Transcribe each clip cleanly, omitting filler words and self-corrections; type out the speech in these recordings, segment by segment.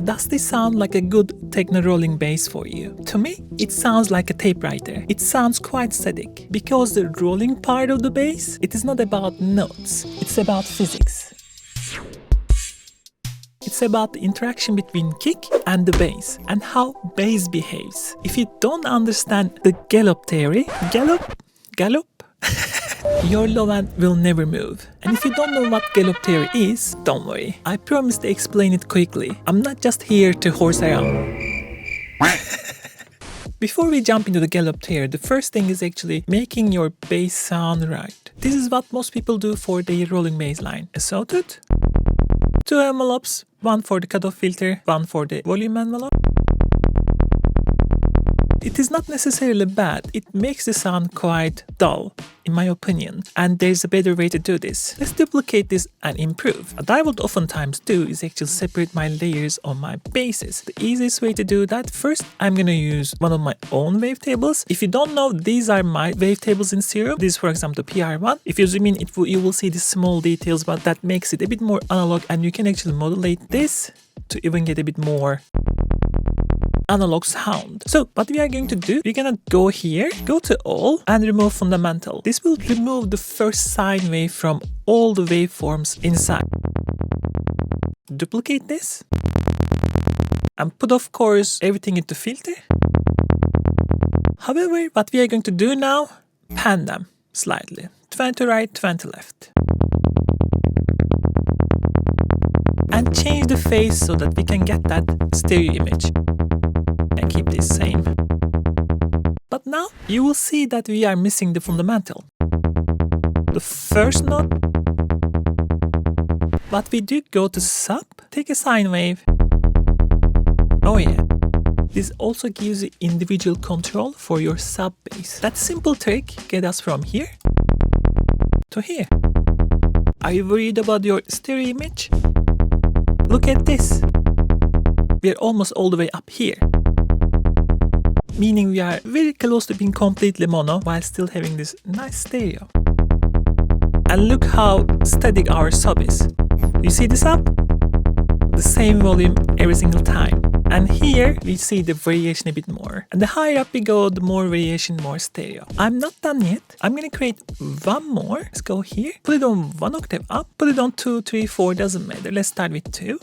Does this sound like a good techno rolling bass for you? To me, it sounds like a tape writer. It sounds quite static. Because the rolling part of the bass, it is not about notes. It's about physics. It's about the interaction between kick and the bass and how bass behaves. If you don't understand the Gallop Theory, Gallop, your low end will never move. And if you don't know what Gallop Theory is, don't worry. I promise to explain it quickly. I'm not just here to horse around. Before we jump into the Gallop Theory, the first thing is actually making your bass sound right. This is what most people do for their rolling bass line. A sawtooth, 2 envelopes, one for the cutoff filter, one for the volume envelope. It is not necessarily bad, it makes the sound quite dull, in my opinion, and there's a better way to do this. Let's duplicate this and improve. What I would oftentimes do is actually separate my layers on my basses. The easiest way to do that, first I'm gonna use one of my own wavetables. If you don't know, these are my wavetables in stereo. This is for example the PR1. If you zoom in, you will see the small details, but that makes it a bit more analog, and you can actually modulate this to even get a bit more analog sound. So what we are going to do, we're gonna go here, go to all and remove fundamental. This will remove the first sine wave from all the waveforms inside. Duplicate this and put of course everything into filter. However, what we are going to do now, pan them slightly. 20 right, 20 left. And change the phase so that we can get that stereo image. And keep this same. But now you will see that we are missing the fundamental. The first note. What we do, go to sub, take a sine wave. Oh yeah. This also gives you individual control for your sub bass. That simple trick gets us from here to here. Are you worried about your stereo image? Look at this. We are almost all the way up here. Meaning we are very close to being completely mono while still having this nice stereo. And look how static our sub is. You see the sub? The same volume every single time. And here we see the variation a bit more. And the higher up we go, the more variation, more stereo. I'm not done yet. I'm gonna create one more. Let's go here. Put it on 1 octave up. Put it on 2, 3, 4, doesn't matter. Let's start with 2.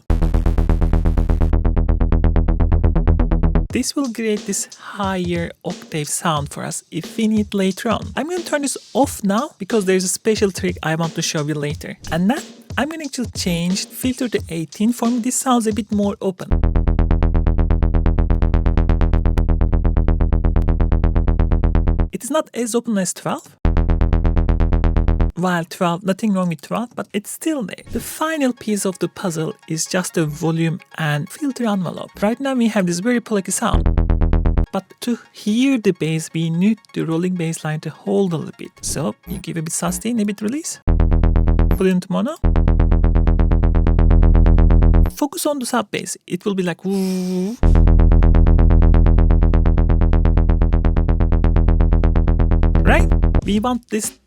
This will create this higher octave sound for us if we need later on. I'm going to turn this off now because there's a special trick I want to show you later. And then I'm going to actually change filter to 18 for me. This sounds a bit more open. It is not as open as 12. While 12, nothing wrong with 12, but it's still there. The final piece of the puzzle is just the volume and filter envelope. Right now we have this very plucky sound. But to hear the bass, we need the rolling bass line to hold a little bit. So you give a bit sustain, a bit release. Put it into mono. Focus on the sub bass. It will be like woo. Right? We want this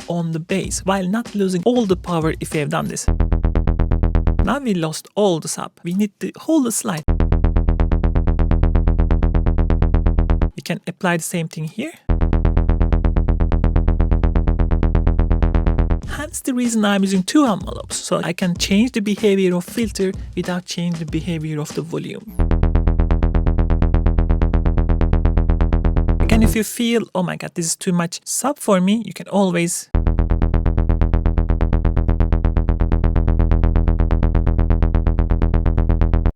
on the bass while not losing all the power if we have done this. Now we lost all the sub. We need to hold the slide. We can apply the same thing here. Hence the reason I'm using 2 envelopes, so I can change the behavior of filter without changing the behavior of the volume. And if you feel, oh my god, this is too much sub for me, you can always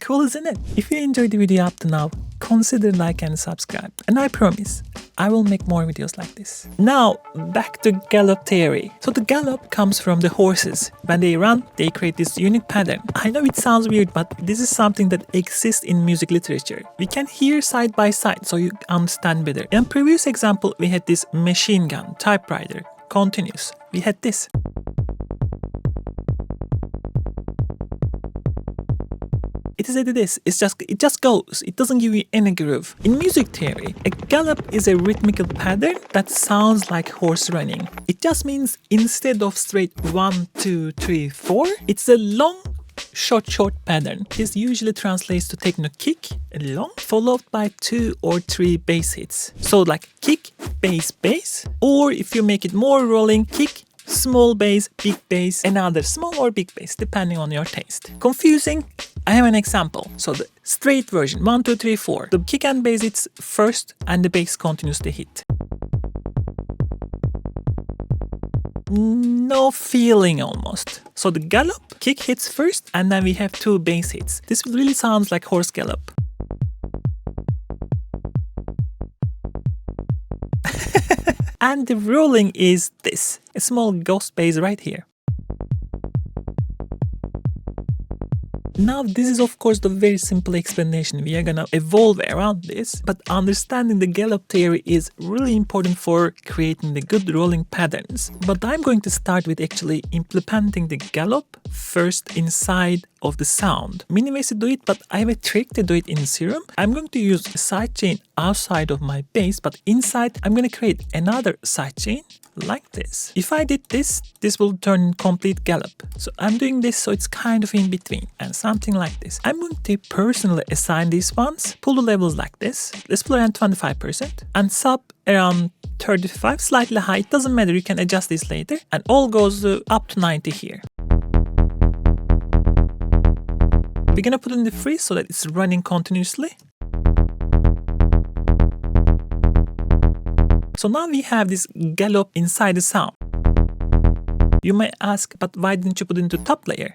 cool, isn't it? If you enjoyed the video up to now, consider like and subscribe. And I promise, I will make more videos like this. Now, back to Gallop Theory. So the gallop comes from the horses. When they run, they create this unique pattern. I know it sounds weird, but this is something that exists in music literature. We can hear side by side so you understand better. In previous example, we had this machine gun, typewriter, continuous. We had this. It is like this. It just goes. It doesn't give you any groove. In music theory, a gallop is a rhythmical pattern that sounds like horse running. It just means instead of straight 1, 2, 3, 4, it's a long short pattern. This usually translates to techno kick, long, followed by 2 or 3 bass hits. So like kick, bass, bass, or if you make it more rolling, kick, small bass, big bass, another small or big bass, depending on your taste. Confusing? I have an example. So the straight version, 1, 2, 3, 4. The kick and bass hits first and the bass continues to hit. No feeling almost. So the gallop, kick hits first and then we have 2 bass hits. This really sounds like horse gallop. And the rolling is this, a small ghost bass right here. Now this is of course the very simple explanation. We are gonna evolve around this, but understanding the gallop theory is really important for creating the good rolling patterns. But I'm going to start with actually implementing the gallop first inside of the sound. Many ways to do it, but I have a trick to do it in Serum. I'm going to use a sidechain outside of my bass, but inside I'm going to create another sidechain like this. If I did this, this will turn complete gallop. So I'm doing this so it's kind of in between and something like this. I'm going to personally assign these ones, pull the levels like this. Let's pull around 25% and sub around 35, slightly high. It doesn't matter, you can adjust this later. And all goes up to 90 here. We're gonna put in the freeze so that it's running continuously. So now we have this gallop inside the sound. You may ask, but why didn't you put it into top layer?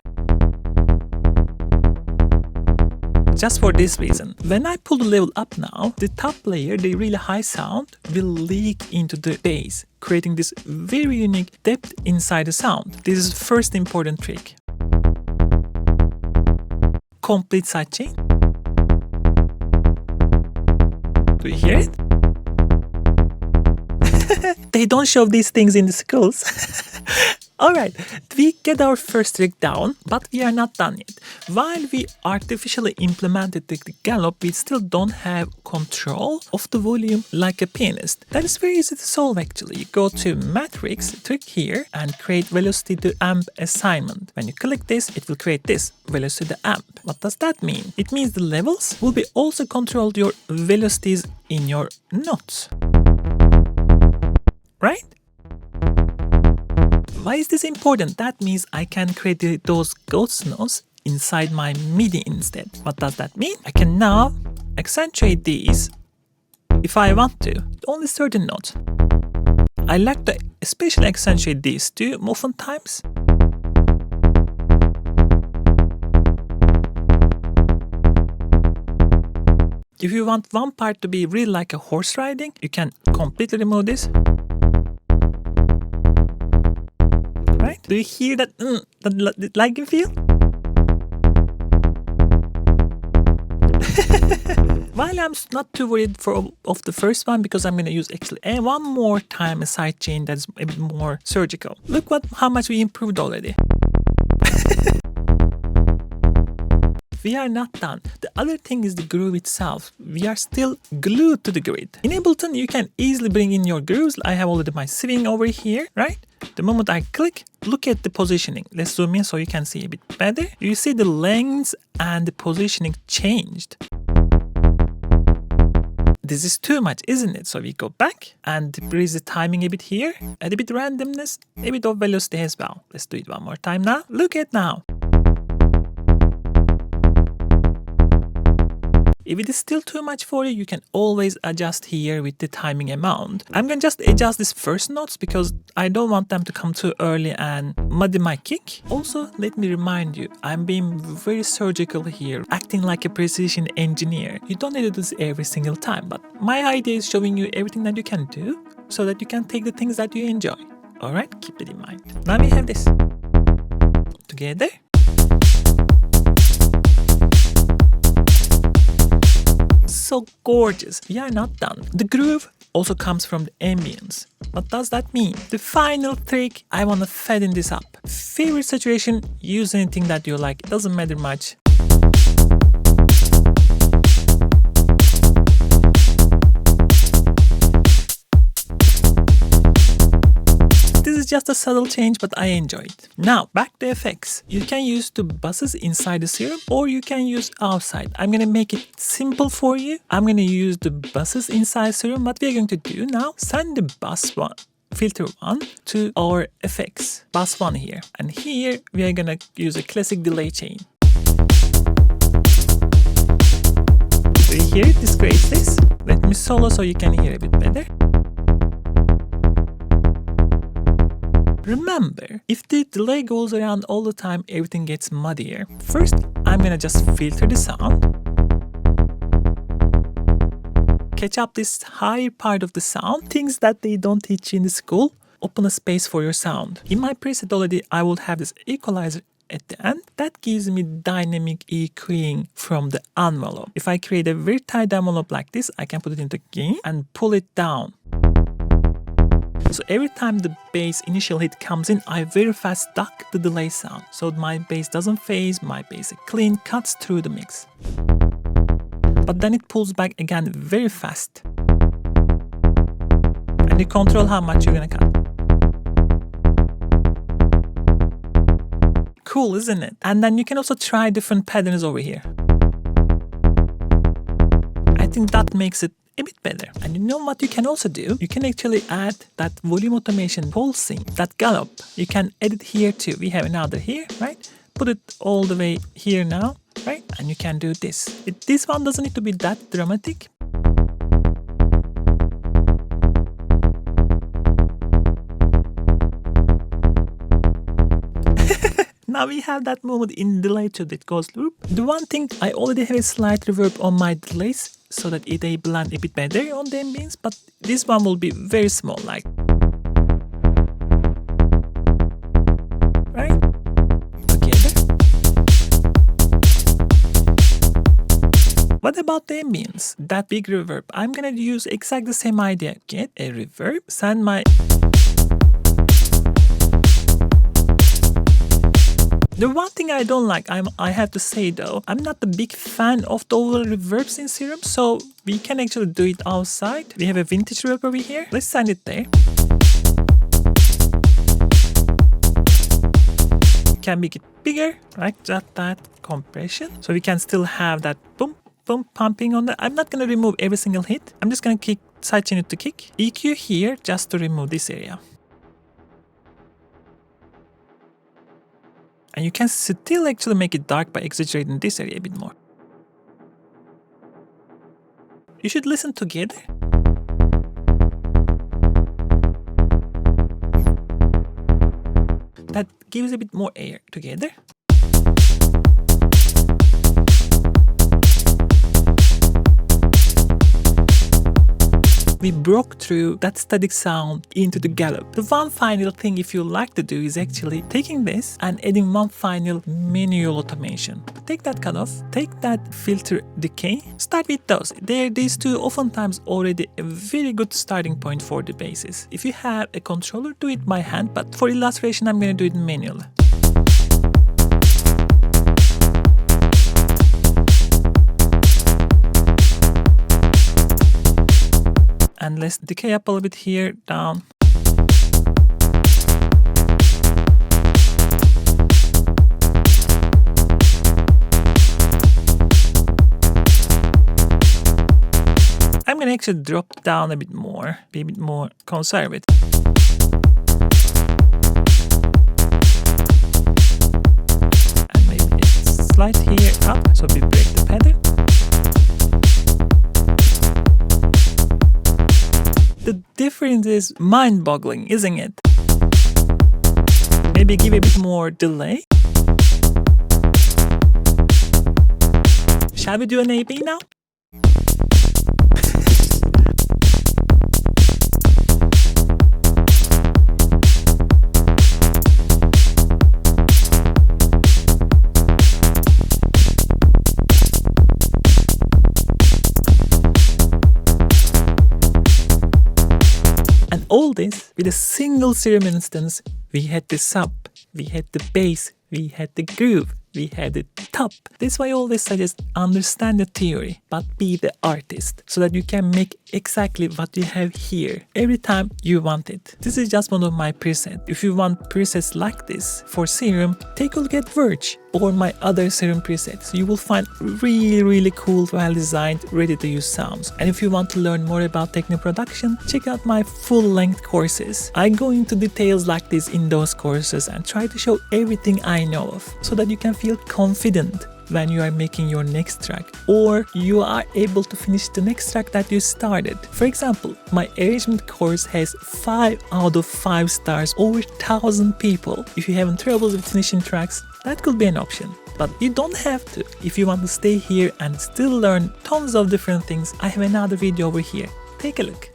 Just for this reason. When I pull the level up now, the top layer, the really high sound, will leak into the bass, creating this very unique depth inside the sound. This is the first important trick. Complete sidechain. Do you hear it? They don't show these things in the schools. Alright, we get our first trick down, but we are not done yet. While we artificially implemented the gallop, we still don't have control of the volume like a pianist. That is very easy to solve actually. You go to Matrix, click here, and create velocity to amp assignment. When you click this, it will create this, velocity to amp. What does that mean? It means the levels will be also controlled your velocities in your notes. Right? Why is this important? That means I can create those ghost notes inside my MIDI instead. What does that mean? I can now accentuate these if I want to, only certain notes. I like to especially accentuate these two oftentimes. If you want one part to be really like a horse riding, you can completely remove this. Right? Do you hear that, that lagging feel? While I'm not too worried of the first one because I'm going to use actually one more time a sidechain that's a bit more surgical. Look how much we improved already. We are not done. The other thing is the groove itself. We are still glued to the grid. In Ableton, you can easily bring in your grooves. I have already my swing over here, right? The moment I click, look at the positioning. Let's zoom in so you can see a bit better. You see the lengths and the positioning changed. This is too much, isn't it? So we go back and raise the timing a bit here, add a bit randomness, a bit of velocity as well. Let's do it one more time now. Look at now. If it is still too much for you, you can always adjust here with the timing amount. I'm going to just adjust these first notes because I don't want them to come too early and muddy my kick. Also, let me remind you, I'm being very surgical here, acting like a precision engineer. You don't need to do this every single time, but my idea is showing you everything that you can do so that you can take the things that you enjoy. Alright, keep it in mind. Now we have this. Together. So gorgeous. We are not done. The groove also comes from the ambience. What does that mean? The final trick, I want to fatten this up. Favorite saturation, use anything that you like. It doesn't matter much. This is just a subtle change, but I enjoy it. Now, back to effects. You can use the buses inside the serum or you can use outside. I'm gonna make it simple for you. I'm gonna use the buses inside serum. What we are going to do now, send the bus one, filter 1 to our effects, bus 1 here. And here we are gonna use a classic delay chain. Do you hear it? This creates this. Let me solo so you can hear a bit better. Remember, if the delay goes around all the time, everything gets muddier. First, I'm gonna just filter the sound. Catch up this higher part of the sound, things that they don't teach you in the school. Open a space for your sound. In my preset already, I will have this equalizer at the end. That gives me dynamic EQing from the envelope. If I create a very tight envelope like this, I can put it into gain and pull it down. So every time the bass initial hit comes in, I very fast duck the delay sound. So my bass doesn't phase, my bass clean cuts through the mix. But then it pulls back again very fast. And you control how much you're gonna cut. Cool, isn't it? And then you can also try different patterns over here. I think that makes it a bit better. And you know what you can also do? You can actually add that volume automation pulsing, that gallop. You can edit here too. We have another here, right? Put it all the way here now, right? And you can do this. This one doesn't need to be that dramatic. Now we have that moment in delay to that goes loop. The one thing, I already have a slight reverb on my delays so that they blend a bit better on the ambience, but this one will be very small, like. Right? Together. What about the ambience? That big reverb. I'm gonna use exactly the same idea. Get a reverb, send my... The one thing I don't like, I have to say though, I'm not a big fan of the over reverbs in Serum, so we can actually do it outside. We have a vintage reverb over here. Let's send it there. Can make it bigger, like just that compression. So we can still have that boom, boom, pumping on that. I'm not gonna remove every single hit. I'm just gonna sidechain it to kick. EQ here just to remove this area. And you can still actually make it dark by exaggerating this area a bit more. You should listen together. That gives a bit more air together. We broke through that static sound into the gallop. The one final thing if you like to do is actually taking this and adding one final manual automation. Take that cutoff, take that filter decay, start with those. These two oftentimes already a very good starting point for the basses. If you have a controller, do it by hand, but for illustration I'm going to do it manually. And let's decay up a little bit here, down. I'm gonna actually drop down a bit more, be a bit more conservative. And maybe a slight here up, so we break the pattern. The difference is mind-boggling, isn't it? Maybe give a bit more delay. Shall we do an AB now? All this with a single Serum instance. We had the sub, we had the bass, we had the groove, we have the top. That's why I always suggest understand the theory, but be the artist, so that you can make exactly what you have here every time you want it. This is just one of my presets. If you want presets like this for Serum, take a look at Verge or my other Serum presets. You will find really cool, well designed, ready to use sounds. And if you want to learn more about techno production, check out my full-length courses. I go into details like this in those courses and try to show everything I know of, so that you can feel confident when you are making your next track, or you are able to finish the next track that you started. For example, my arrangement course has 5 out of 5 stars, over 1,000 people. If you having troubles with finishing tracks, that could be an option. But you don't have to. If you want to stay here and still learn tons of different things, I have another video over here. Take a look.